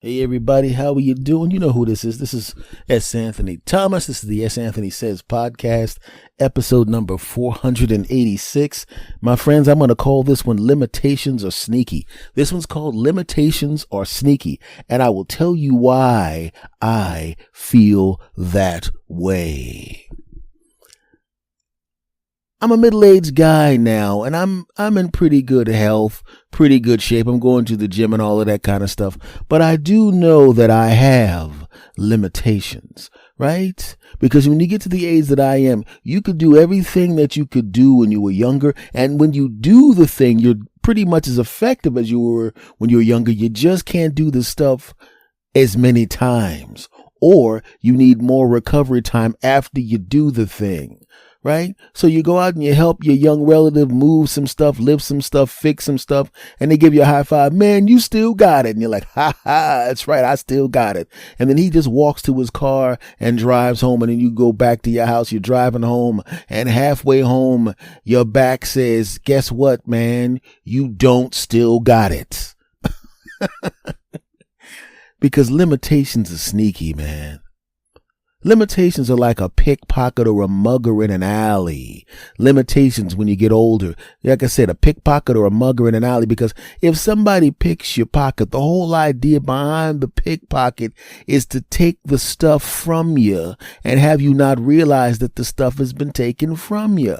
Hey everybody, how are you doing? You know who this is. This is S. Anthony Thomas. This is the S. Anthony Says podcast, episode number 486. My friends, I'm going to call this one Limitations Are Sneaky. This one's called Limitations Are Sneaky, and I will tell you why I feel that way. I'm a middle-aged guy now, and I'm in pretty good health, pretty good shape. I'm going to the gym and all of that kind of stuff. But I do know that I have limitations, right? Because when you get to the age that I am, you could do everything that you could do when you were younger. And when you do the thing, you're pretty much as effective as you were when you were younger. You just can't do the stuff as many times, or you need more recovery time after you do the thing. Right? So you go out and you help your young relative move some stuff, lift some stuff, fix some stuff, and they give you a high five. Man, you still got it. And you're like, ha ha, that's right, I still got it. And then he just walks to his car and drives home, and then you go back to your house. You're driving home, and halfway home, your back says, guess what, man? You don't still got it. Because limitations are sneaky, man. Limitations are like a pickpocket or a mugger in an alley. Limitations when you get older. Like I said, a pickpocket or a mugger in an alley, because if somebody picks your pocket, the whole idea behind the pickpocket is to take the stuff from you and have you not realize that the stuff has been taken from you.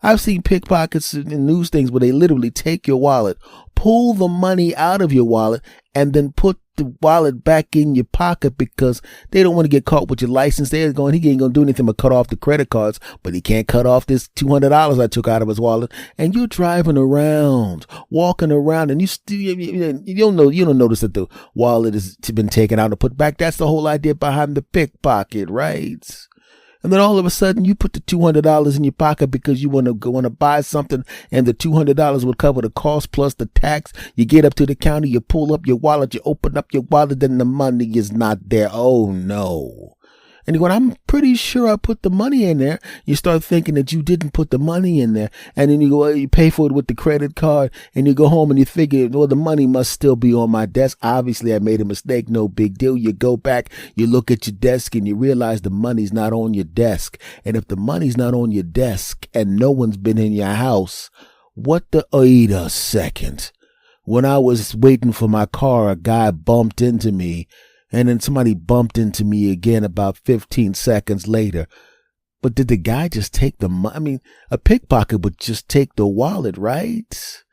I've seen pickpockets in news things where they literally take your wallet, pull the money out of your wallet, and then put the wallet back in your pocket because they don't want to get caught with your license. They're going, he ain't going to do anything but cut off the credit cards, but he can't cut off this $200 I took out of his wallet. And you're driving around, walking around, and you still, you don't notice that the wallet has been taken out and put back. That's the whole idea behind the pickpocket, right? And then all of a sudden you put the $200 in your pocket because you want to buy something, and the $200 will cover the cost plus the tax. You get up to the counter, you pull up your wallet, you open up your wallet, then the money is not there. Oh no. And you're going, I'm pretty sure I put the money in there. You start thinking that you didn't put the money in there. And then you go, you pay for it with the credit card, and you go home and you figure, well, the money must still be on my desk. Obviously, I made a mistake. No big deal. You go back, you look at your desk, and you realize the money's not on your desk. And if the money's not on your desk and no one's been in your house, wait a second. When I was waiting for my car, a guy bumped into me. And then somebody bumped into me again about 15 seconds later. But did the guy just take the money? I mean, a pickpocket would just take the wallet, right?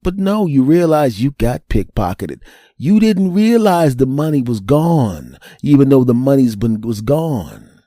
But no, you realize you got pickpocketed. You didn't realize the money was gone, even though the was gone.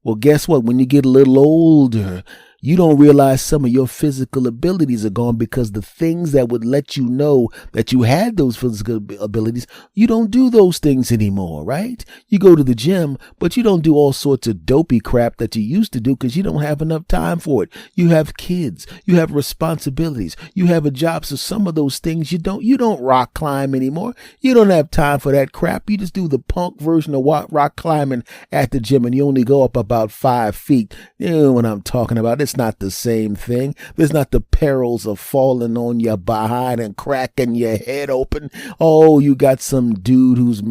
Well, guess what? When you get a little older, you don't realize some of your physical abilities are gone, because the things that would let you know that you had those physical abilities, you don't do those things anymore, right? You go to the gym, but you don't do all sorts of dopey crap that you used to do because you don't have enough time for it. You have kids, you have responsibilities, you have a job. So some of those things you don't rock climb anymore. You don't have time for that crap. You just do the punk version of rock climbing at the gym, and you only go up about 5 feet. You know what I'm talking about. It's not the same thing. There's not the perils of falling on your behind and cracking your head open. Oh, you got some dude who's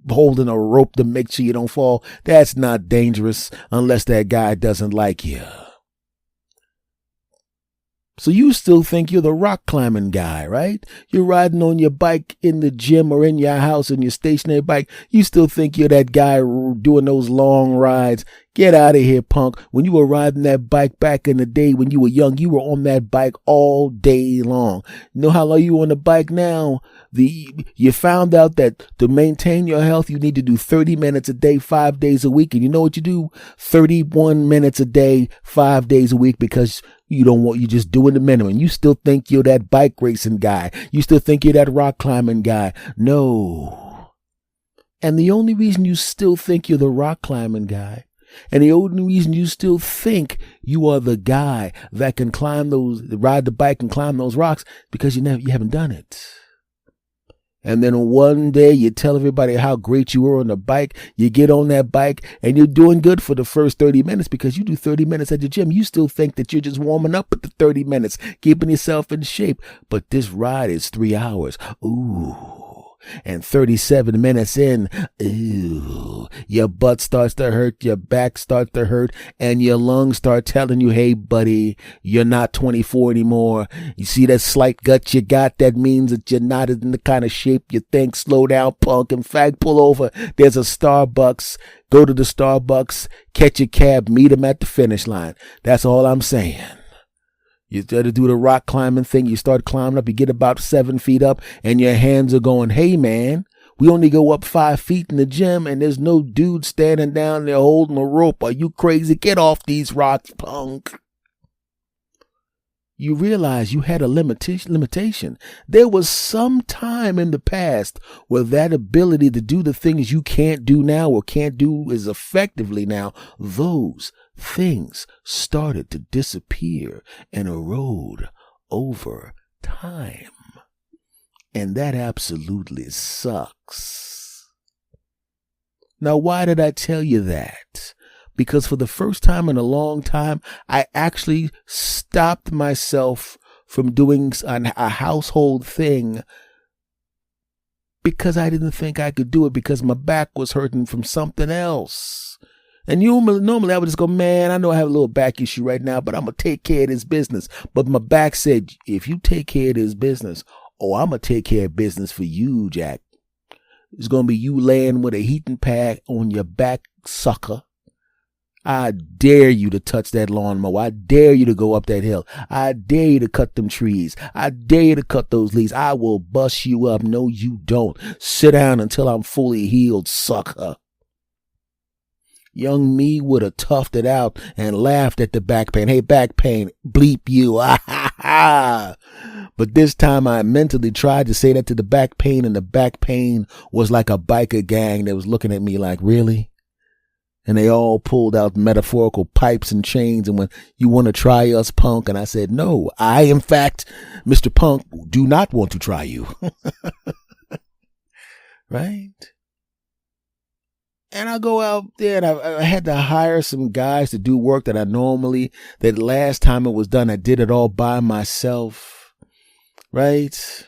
holding a rope to make sure you don't fall. That's not dangerous unless that guy doesn't like you. So you still think you're the rock climbing guy, right? You're riding on your bike in the gym or in your house on your stationary bike. You still think you're that guy doing those long rides. Get out of here, punk. When you were riding that bike back in the day when you were young, you were on that bike all day long. You know how long you on the bike now? You found out that to maintain your health, you need to do 30 minutes a day, 5 days a week. And you know what you do? 31 minutes a day, 5 days a week, because you're just doing the minimum. You still think you're that bike racing guy. You still think you're that rock climbing guy. No. And the only reason you still think you're the rock climbing guy, and the only reason you still think you are the guy that can ride the bike and climb those rocks, because you haven't done it. And then one day you tell everybody how great you were on the bike. You get on that bike and you're doing good for the first 30 minutes because you do 30 minutes at the gym. You still think that you're just warming up at the 30 minutes, keeping yourself in shape. But this ride is 3 hours. Ooh. And 37 minutes in, ooh, your butt starts to hurt, your back starts to hurt, and your lungs start telling you, hey, buddy, you're not 24 anymore. You see that slight gut you got? That means that you're not in the kind of shape you think. Slow down, punk. In fact, pull over. There's a Starbucks. Go to the Starbucks, catch a cab, meet him at the finish line. That's all I'm saying. You start to do the rock climbing thing. You start climbing up. You get about 7 feet up and your hands are going, hey, man, we only go up 5 feet in the gym and there's no dude standing down there holding a rope. Are you crazy? Get off these rocks, punk. You realize you had a limitation. There was some time in the past where that ability to do the things you can't do now or can't do as effectively now, those things started to disappear and erode over time. And that absolutely sucks. Now, why did I tell you that? Because for the first time in a long time, I actually stopped myself from doing a household thing because I didn't think I could do it because my back was hurting from something else. And normally I would just go, man, I know I have a little back issue right now, but I'm going to take care of this business. But my back said, if you take care of this business, I'm going to take care of business for you, Jack. It's going to be you laying with a heating pad on your back, sucker. I dare you to touch that lawnmower. I dare you to go up that hill. I dare you to cut them trees. I dare you to cut those leaves. I will bust you up. No, you don't. Sit down until I'm fully healed, sucker. Young me would have toughed it out and laughed at the back pain. Hey, back pain, bleep you. But this time I mentally tried to say that to the back pain, and the back pain was like a biker gang that was looking at me like, really? And they all pulled out metaphorical pipes and chains and went, you want to try us, punk? And I said, no, I, in fact, Mr. Punk, do not want to try you. Right? And I go out there and I had to hire some guys to do work that last time it was done, I did it all by myself. Right?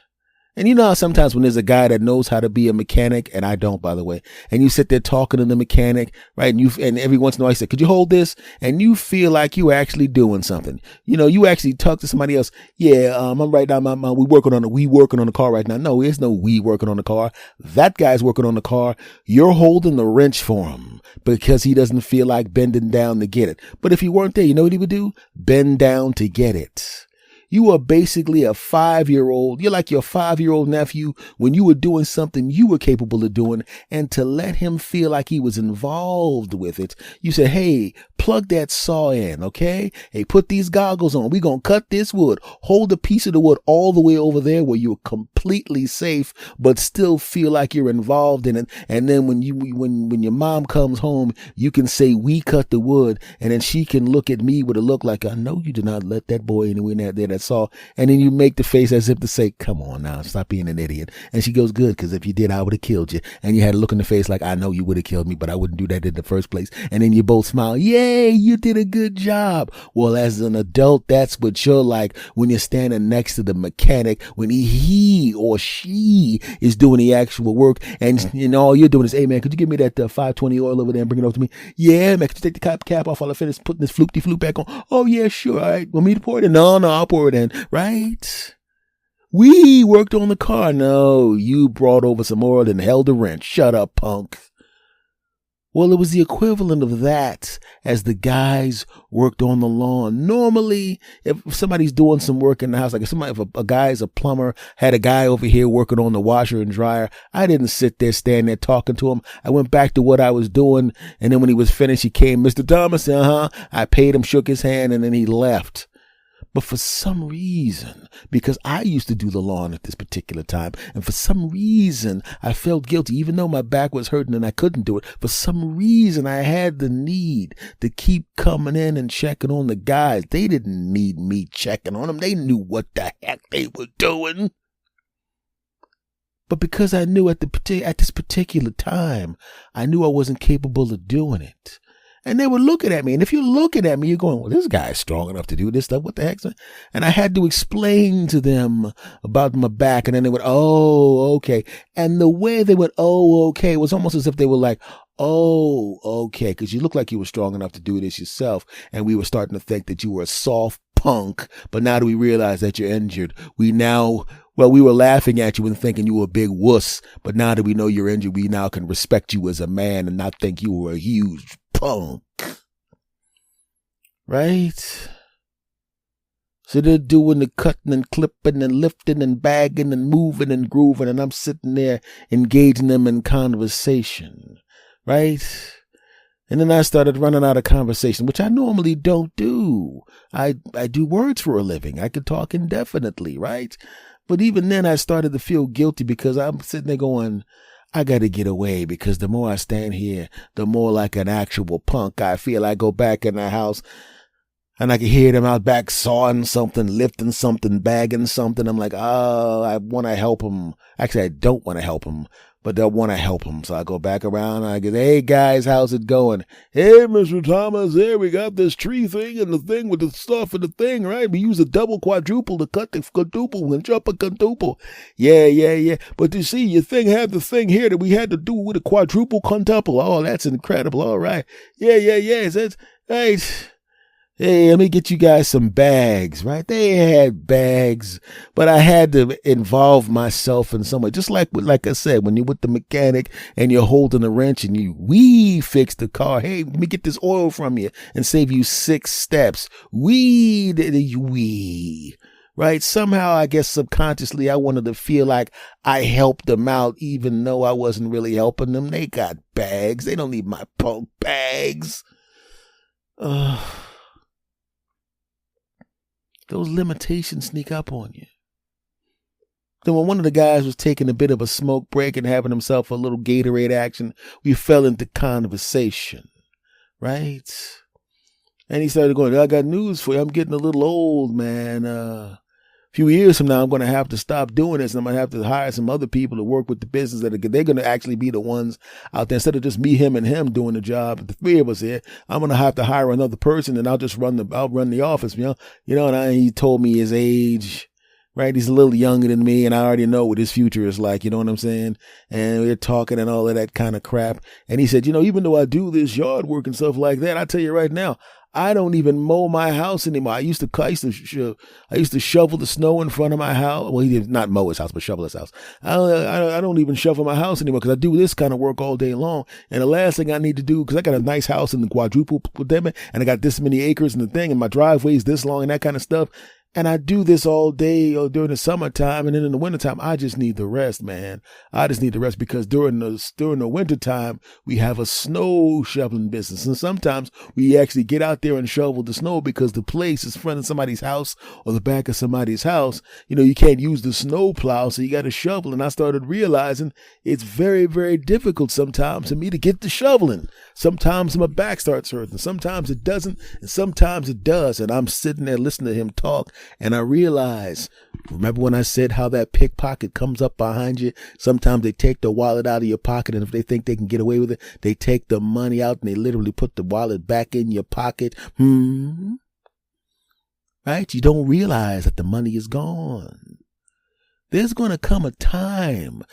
And you know how sometimes when there's a guy that knows how to be a mechanic, and I don't, by the way, and you sit there talking to the mechanic, right? And every once in a while he said, could you hold this? And you feel like you actually doing something. You know, you actually talk to somebody else. Yeah, I'm right now. We working on the car right now. No, there's no we working on the car. That guy's working on the car. You're holding the wrench for him because he doesn't feel like bending down to get it. But if you weren't there, you know what he would do? Bend down to get it. You are basically a 5-year-old. You're like your 5-year-old nephew when you were doing something you were capable of doing, and to let him feel like he was involved with it, you said, hey, plug that saw in, okay? Hey, put these goggles on. We're going to cut this wood. Hold a piece of the wood all the way over there where you're completely safe, but still feel like you're involved in it. And then when your mom comes home, you can say, we cut the wood. And then she can look at me with a look like, I know you did not let that boy anywhere near there. That's all. And then you make the face as if to say, come on now, stop being an idiot. And she goes, good, because if you did, I would have killed you. And you had a look in the face like, I know you would have killed me, but I wouldn't do that in the first place. And then you both smile. Yay, you did a good job. Well, as an adult, that's what you're like when you're standing next to the mechanic, when he or she is doing the actual work. And you know, all you're doing is, hey man, could you give me that 520 oil over there and bring it over to me? Yeah, man, could you take the cap off while I finish putting this floopty floop back on? Oh yeah, sure. All right. Want me to pour it in? No, I'll pour it in. Right? We worked on the car. No, you brought over some oil and held the wrench. Shut up, punk. Well, it was the equivalent of that as the guys worked on the lawn. Normally, if somebody's doing some work in the house, like if a guy is a plumber, had a guy over here working on the washer and dryer, I didn't sit there, stand there talking to him. I went back to what I was doing. And then when he was finished, he came, Mr. Thomas, I paid him, shook his hand, and then he left. But for some reason, because I used to do the lawn at this particular time, and for some reason I felt guilty, even though my back was hurting and I couldn't do it, for some reason I had the need to keep coming in and checking on the guys. They didn't need me checking on them. They knew what the heck they were doing. But because I knew at this particular time, I knew I wasn't capable of doing it. And they were looking at me. And if you're looking at me, you're going, well, this guy's strong enough to do this stuff. What the heck? And I had to explain to them about my back. And then they went, oh, okay. And the way they went, oh, okay, was almost as if they were like, oh, okay. Because you look like you were strong enough to do this yourself. And we were starting to think that you were a soft punk. But now that we realize that you're injured, we were laughing at you and thinking you were a big wuss. But now that we know you're injured, we now can respect you as a man and not think you were a huge punk. Right? So they're doing the cutting and clipping and lifting and bagging and moving and grooving. And I'm sitting there engaging them in conversation. Right? And then I started running out of conversation, which I normally don't do. I do words for a living. I could talk indefinitely, right? But even then I started to feel guilty because I'm sitting there going, I got to get away because the more I stand here, the more like an actual punk I feel. I go back in the house and I can hear them out back sawing something, lifting something, bagging something. I'm like, oh, I want to help them. Actually, I don't want to help them, but I want to help them. So I go back around and I go, hey guys, how's it going? Hey, Mr. Thomas, here we got this tree thing and the thing with the stuff and the thing, right? We use a double quadruple to cut the quadruple and jump a quintuple. Yeah. But you see, your thing had the thing here that we had to do with a quadruple quintuple. Oh, that's incredible. All right. Yeah. That's right. Hey, let me get you guys some bags, right? They had bags, but I had to involve myself in some way. Just like I said, when you're with the mechanic and you're holding a wrench and we fix the car. Hey, let me get this oil from you and save you 6 steps. Right? Somehow, I guess subconsciously, I wanted to feel like I helped them out, even though I wasn't really helping them. They got bags. They don't need my punk bags. Those limitations sneak up on you. Then when one of the guys was taking a bit of a smoke break and having himself a little Gatorade action, we fell into conversation, right? And he started going, I got news for you. I'm getting a little old, man. A few years from now, I'm going to have to stop doing this, and I'm going to have to hire some other people to work with the business they're going to actually be the ones out there instead of just me, him, and him doing the job. The 3 of us here, I'm going to have to hire another person, and I'll run the office, And he told me his age, right? He's a little younger than me, and I already know what his future is like. You know what I'm saying? And we're talking and all of that kind of crap. And he said, even though I do this yard work and stuff like that, I tell you right now, I don't even mow my house anymore. I used to shovel the snow in front of my house. Well, he did not mow his house, but shovel his house. I don't even shovel my house anymore because I do this kind of work all day long. And the last thing I need to do, because I got a nice house in the quadruple, and I got this many acres and the thing, and my driveway is this long and that kind of stuff. And I do this all day or during the summertime, and then in the wintertime, I just need the rest, man. I just need the rest because during the wintertime, we have a snow shoveling business. And sometimes we actually get out there and shovel the snow because the place is in front of somebody's house or the back of somebody's house. You can't use the snow plow, so you got to shovel. And I started realizing it's very, very difficult sometimes for me to get the shoveling. Sometimes my back starts hurting. Sometimes it doesn't, and sometimes it does. And I'm sitting there listening to him talk. And I realize, remember when I said how that pickpocket comes up behind you? Sometimes they take the wallet out of your pocket, and if they think they can get away with it, they take the money out and they literally put the wallet back in your pocket. Right? You don't realize that the money is gone. There's going to come a time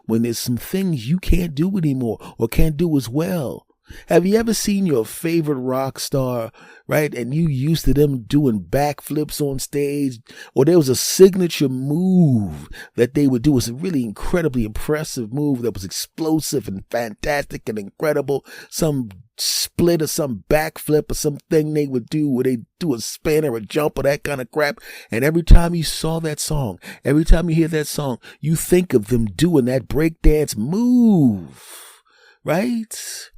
when there's some things you can't do anymore or can't do as well. Have you ever seen your favorite rock star, right? And you used to them doing backflips on stage, or there was a signature move that they would do. It was a really incredibly impressive move that was explosive and fantastic and incredible. Some split or some backflip or something they would do where they do a spin or a jump or that kind of crap. And every time you saw that song, every time you hear that song, you think of them doing that breakdance move, right?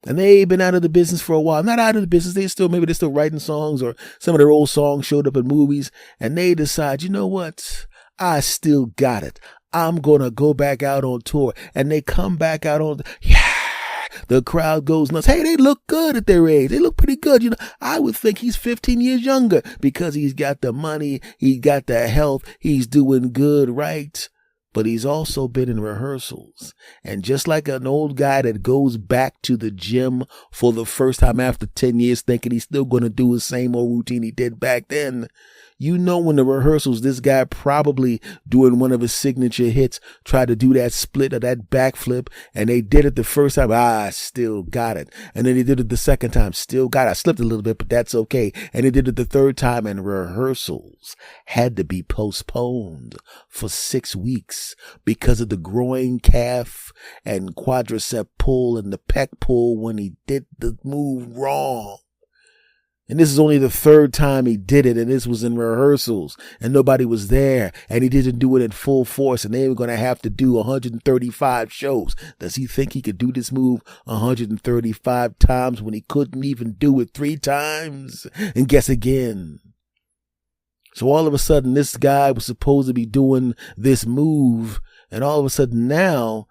And they've been out of the business for a while. Not out of the business. Maybe they're still writing songs, or some of their old songs showed up in movies. And they decide, you know what? I still got it. I'm going to go back out on tour. And they come back out on, the crowd goes nuts. Hey, they look good at their age. They look pretty good. I would think he's 15 years younger because he's got the money. He's got the health. He's doing good, right? but he's also been in rehearsals. And just like an old guy that goes back to the gym for the first time after 10 years thinking he's still going to do the same old routine he did back then, you know, in the rehearsals, this guy probably doing one of his signature hits tried to do that split or that backflip, and they did it the first time. I still got it. And then they did it the second time. Still got it. I slipped a little bit, but that's okay. And they did it the third time, and rehearsals had to be postponed for 6 weeks because of the groin, calf, and quadricep pull and the pec pull when he did the move wrong. And this is only the third time he did it, and this was in rehearsals, and nobody was there, and he didn't do it in full force, and they were going to have to do 135 shows. Does he think he could do this move 135 times when he couldn't even do it 3 times? And guess again. So all of a sudden, this guy was supposed to be doing this move, and all of a sudden now,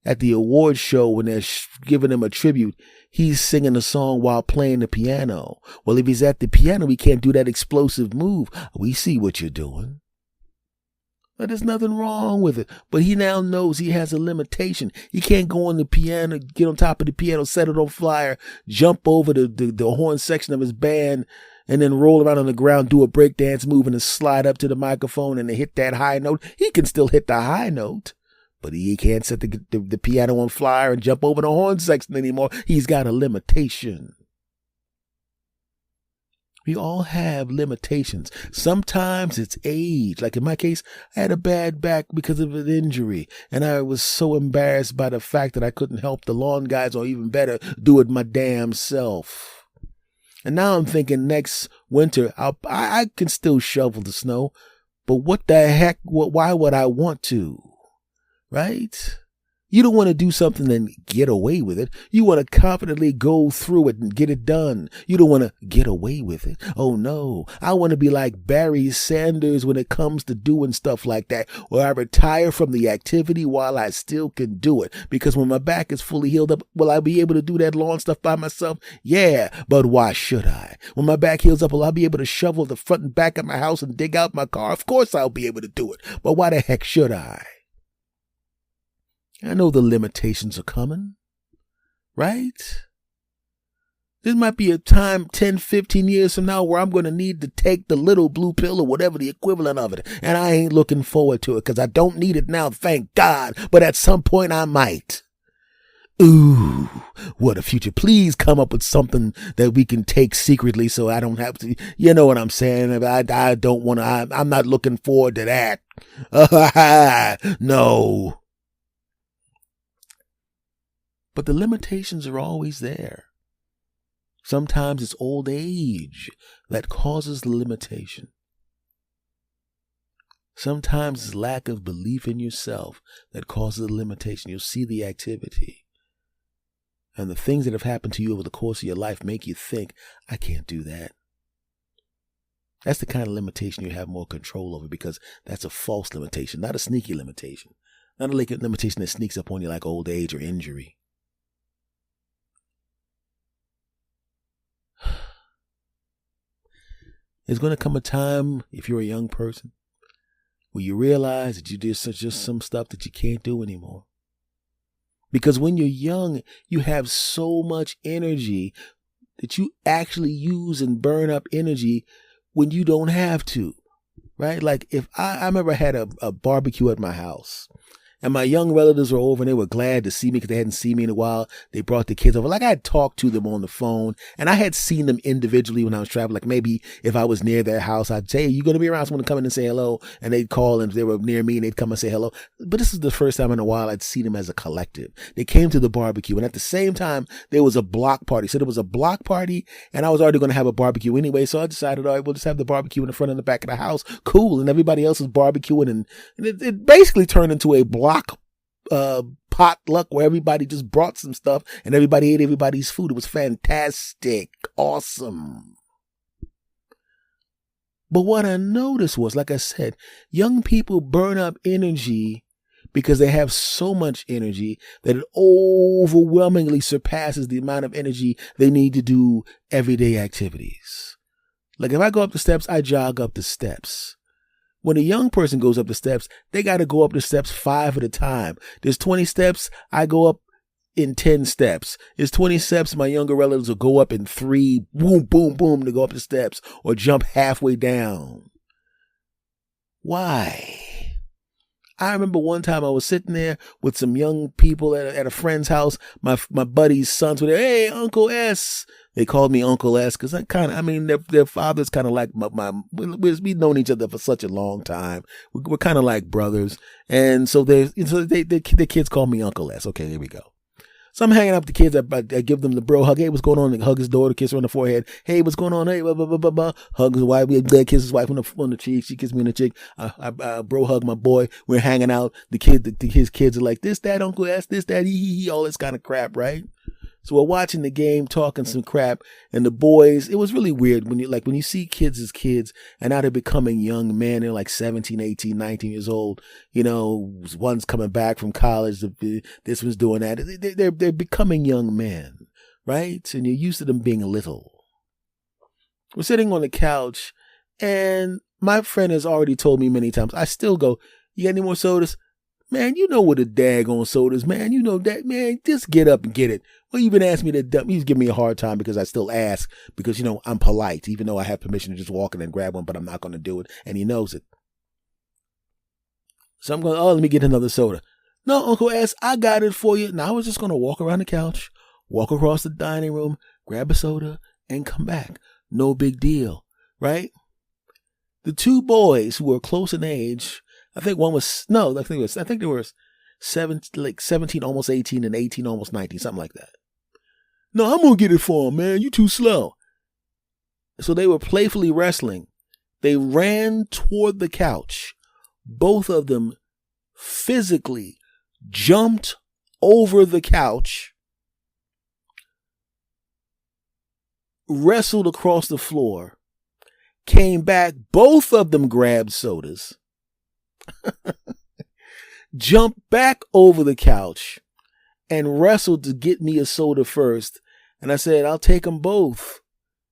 at the award show when they're giving him a tribute, he's singing a song while playing the piano. Well, if he's at the piano, he can't do that explosive move. We see what you're doing. But there's nothing wrong with it. But he now knows he has a limitation. He can't go on the piano, get on top of the piano, set it on fire, jump over the horn section of his band, and then roll around on the ground, do a breakdance move, and then slide up to the microphone and then hit that high note. He can still hit the high note. But he can't set the piano on fire and jump over the horn section anymore. He's got a limitation. We all have limitations. Sometimes it's age. Like in my case, I had a bad back because of an injury. And I was so embarrassed by the fact that I couldn't help the lawn guys, or even better, do it my damn self. And now I'm thinking next winter, I can still shovel the snow. But what the heck? Why would I want to? Right? You don't want to do something and get away with it. You want to confidently go through it and get it done. You don't want to get away with it. Oh no, I want to be like Barry Sanders when it comes to doing stuff like that, where I retire from the activity while I still can do it. Because when my back is fully healed up, will I be able to do that lawn stuff by myself? Yeah, but why should I? When my back heals up, will I be able to shovel the front and back of my house and dig out my car? Of course I'll be able to do it. But why the heck should I? I know the limitations are coming, right? There might be a time 10, 15 years from now where I'm going to need to take the little blue pill or whatever the equivalent of it. And I ain't looking forward to it because I don't need it now, thank God. But at some point I might. Ooh, what a future. Please come up with something that we can take secretly so I don't have to, you know what I'm saying? I don't want to, I'm not looking forward to that. No. But the limitations are always there. Sometimes it's old age that causes the limitation. Sometimes it's lack of belief in yourself that causes the limitation. You'll see the activity. And the things that have happened to you over the course of your life make you think, I can't do that. That's the kind of limitation you have more control over, because that's a false limitation, not a sneaky limitation. Not a limitation that sneaks up on you like old age or injury. There's going to come a time, if you're a young person, where you realize that you did just some stuff that you can't do anymore. Because when you're young, you have so much energy that you actually use and burn up energy when you don't have to, right? Like if I remember I had a barbecue at my house. And my young relatives were over and they were glad to see me because they hadn't seen me in a while. They brought the kids over. Like I had talked to them on the phone and I had seen them individually when I was traveling. Like maybe if I was near their house, I'd say, hey, you going to be around? Someone to come in and say hello. And they'd call and if they were near me and they'd come and say hello. But this is the first time in a while I'd seen them as a collective. They came to the barbecue and at the same time there was a block party. So there was a block party and I was already going to have a barbecue anyway. So I decided, all right, we'll just have the barbecue in the front and the back of the house. Cool. And everybody else was barbecuing and it basically turned into a block potluck where everybody just brought some stuff and everybody ate everybody's food. It was fantastic. Awesome. But what I noticed was, like I said, young people burn up energy because they have so much energy that it overwhelmingly surpasses the amount of energy they need to do everyday activities. Like if I go up the steps, I jog up the steps. When a young person goes up the steps, they got to go up the steps 5 at a time. There's 20 steps. I go up in 10 steps. There's 20 steps. My younger relatives will go up in 3, boom, boom, boom, to go up the steps or jump halfway down. Why? I remember one time I was sitting there with some young people at a friend's house. My buddy's sons were there. Hey, Uncle S. They called me Uncle S because their father's kind of like we've known each other for such a long time. We're kind of like brothers. And so the kids call me Uncle S. Okay, there we go. So I'm hanging out with the kids. I give them the bro hug. Hey, what's going on? They hug his daughter, kiss her on the forehead. Hey, what's going on? Hey, blah, blah, blah, blah, blah. Hug his wife. Kiss his wife on the cheek. She kisses me on the cheek. I bro hug my boy. We're hanging out. His kids are like, this, that, Uncle S, this, that, he, all this kind of crap, right? So we're watching the game, talking some crap, and the boys, it was really weird when you see kids as kids, and now they're becoming young men. They're like 17, 18, 19 years old. You know, one's coming back from college. This one's doing that. They're becoming young men, right? And you're used to them being little. We're sitting on the couch, and my friend has already told me many times, I still go, you got any more sodas? Man, you know what a daggone sodas, man. You know that, man. Just get up and get it. Well, you've been asking me to dump. He's giving me a hard time because I still ask because, you know, I'm polite, even though I have permission to just walk in and grab one, but I'm not going to do it. And he knows it. So I'm going, let me get another soda. No, Uncle S, I got it for you. Now I was just going to walk around the couch, walk across the dining room, grab a soda, and come back. No big deal, right? The two boys who were close in age, I think they were 17, almost 18, and 18, almost 19, something like that. No, I'm going to get it for him, man. You too slow. So they were playfully wrestling. They ran toward the couch. Both of them physically jumped over the couch, wrestled across the floor, came back. Both of them grabbed sodas. Jumped back over the couch and wrestled to get me a soda first. And I said, I'll take them both.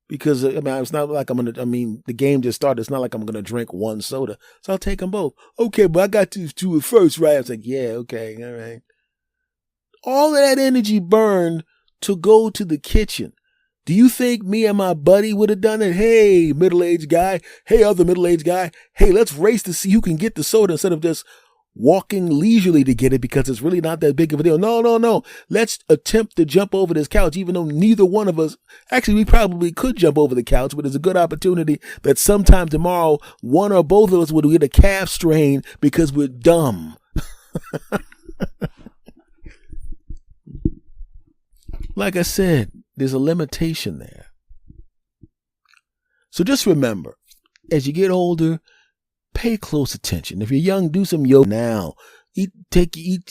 Because, it's not like the game just started. It's not like I'm going to drink one soda. So I'll take them both. Okay, but I got to do it first, right? I was like, yeah, okay, all right. All of that energy burned to go to the kitchen. Do you think me and my buddy would have done it? Hey, middle-aged guy. Hey, other middle-aged guy. Hey, let's race to see who can get the soda instead of just walking leisurely to get it because it's really not that big of a deal. No. Let's attempt to jump over this couch, even though neither one of us, actually, we probably could jump over the couch, but it's a good opportunity that sometime tomorrow, one or both of us would get a calf strain because we're dumb. Like I said, there's a limitation there. So just remember, as you get older, pay close attention. If you're young, do some yoga now.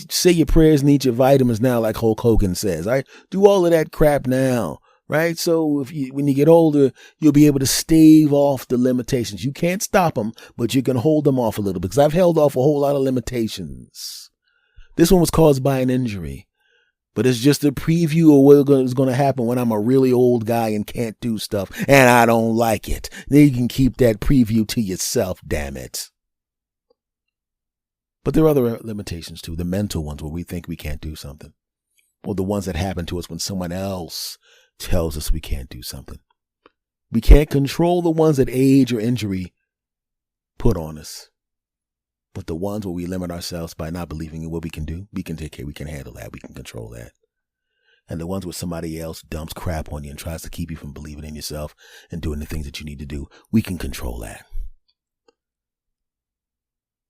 Say your prayers and eat your vitamins now, like Hulk Hogan says. Right? Do all of that crap now, right? So when you get older, you'll be able to stave off the limitations. You can't stop them, but you can hold them off a little, because I've held off a whole lot of limitations. This one was caused by an injury, but it's just a preview of what is going to happen when I'm a really old guy and can't do stuff, and I don't like it. Then you can keep that preview to yourself, damn it. But there are other limitations too, the mental ones where we think we can't do something, or the ones that happen to us when someone else tells us we can't do something. We can't control the ones that age or injury put on us. But the ones where we limit ourselves by not believing in what we can do, we can take care, we can handle that, we can control that. And the ones where somebody else dumps crap on you and tries to keep you from believing in yourself and doing the things that you need to do, we can control that.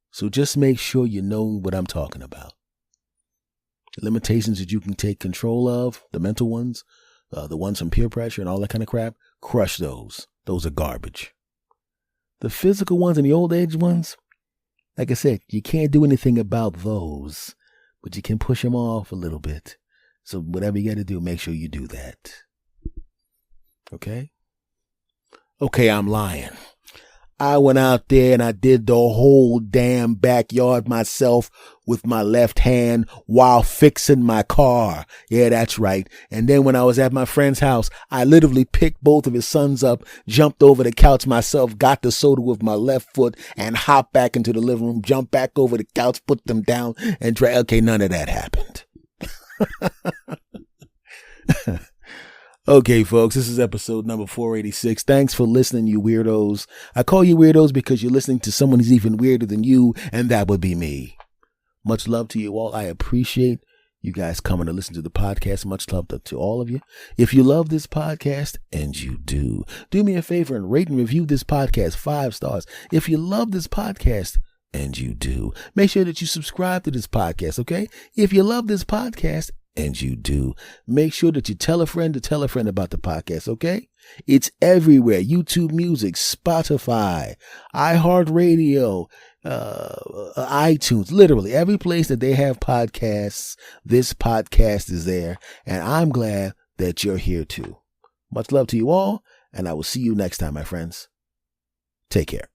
So just make sure you know what I'm talking about. The limitations that you can take control of, the mental ones, the ones from peer pressure and all that kind of crap, crush those. Those are garbage. The physical ones and the old age ones, like I said, you can't do anything about those, but you can push them off a little bit. So whatever you got to do, make sure you do that. Okay? Okay, I'm lying. I went out there and I did the whole damn backyard myself with my left hand while fixing my car. Yeah, that's right. And then when I was at my friend's house, I literally picked both of his sons up, jumped over the couch myself, got the soda with my left foot, and hopped back into the living room, jumped back over the couch, put them down, and okay, none of that happened. Okay, folks, this is episode number 486. Thanks for listening, you weirdos. I call you weirdos because you're listening to someone who's even weirder than you, and that would be me. Much love to you all. I appreciate you guys coming to listen to the podcast. Much love to all of you. If you love this podcast, and you do me a favor and rate and review this podcast 5 stars. If you love this podcast, and you do, make sure that you subscribe to this podcast, okay? If you love this podcast, and you do, make sure that you tell a friend to tell a friend about the podcast, okay? It's everywhere. YouTube Music, Spotify, iHeartRadio, iTunes, literally every place that they have podcasts, this podcast is there. And I'm glad that you're here too. Much love to you all, and I will see you next time, my friends. Take care.